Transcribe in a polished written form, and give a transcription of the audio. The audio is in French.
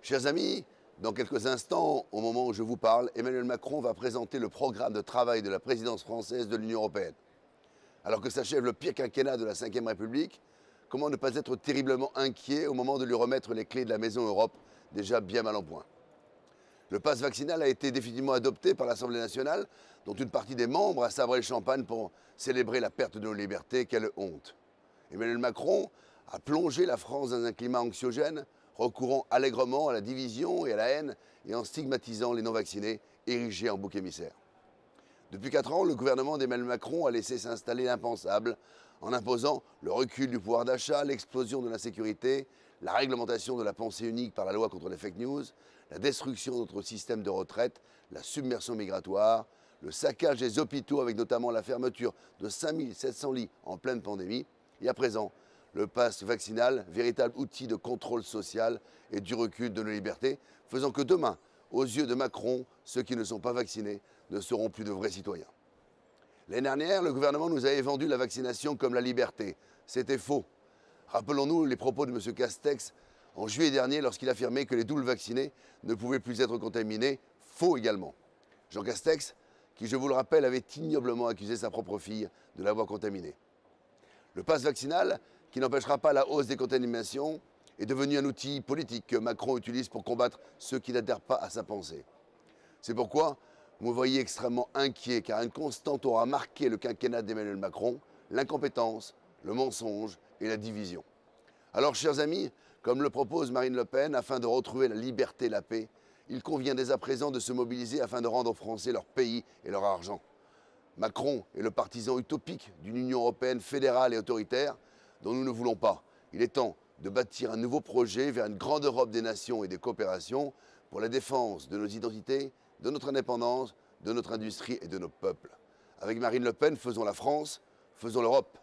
Chers amis, dans quelques instants, au moment où je vous parle, Emmanuel Macron va présenter le programme de travail de la présidence française de l'Union européenne. Alors que s'achève le pire quinquennat de la Ve République, comment ne pas être terriblement inquiet au moment de lui remettre les clés de la Maison Europe, déjà bien mal en point. Le pass vaccinal a été définitivement adopté par l'Assemblée nationale, dont une partie des membres a sabré le champagne pour célébrer la perte de nos libertés. Quelle honte! Emmanuel Macron a plongé la France dans un climat anxiogène, recourant allègrement à la division et à la haine et en stigmatisant les non-vaccinés, érigés en bouc émissaire. Depuis 4 ans, le gouvernement d'Emmanuel Macron a laissé s'installer l'impensable en imposant le recul du pouvoir d'achat, l'explosion de l'insécurité, la réglementation de la pensée unique par la loi contre les fake news, la destruction de notre système de retraite, la submersion migratoire, le saccage des hôpitaux avec notamment la fermeture de 5700 lits en pleine pandémie et à présent, le pass vaccinal, véritable outil de contrôle social et du recul de nos libertés, faisant que demain, aux yeux de Macron, ceux qui ne sont pas vaccinés ne seront plus de vrais citoyens. L'année dernière, le gouvernement nous avait vendu la vaccination comme la liberté. C'était faux. Rappelons-nous les propos de M. Castex en juillet dernier lorsqu'il affirmait que les doubles vaccinés ne pouvaient plus être contaminés. Faux également. Jean Castex, qui, je vous le rappelle, avait ignoblement accusé sa propre fille de l'avoir contaminée. Le pass vaccinal, qui n'empêchera pas la hausse des contaminations, est devenu un outil politique que Macron utilise pour combattre ceux qui n'adhèrent pas à sa pensée. C'est pourquoi vous me voyez extrêmement inquiet, car une constante aura marqué le quinquennat d'Emmanuel Macron, l'incompétence, le mensonge et la division. Alors, chers amis, comme le propose Marine Le Pen, afin de retrouver la liberté et la paix, il convient dès à présent de se mobiliser afin de rendre aux Français leur pays et leur argent. Macron est le partisan utopique d'une Union européenne fédérale et autoritaire dont nous ne voulons pas. Il est temps de bâtir un nouveau projet vers une grande Europe des nations et des coopérations pour la défense de nos identités, de notre indépendance, de notre industrie et de nos peuples. Avec Marine Le Pen, faisons la France, faisons l'Europe.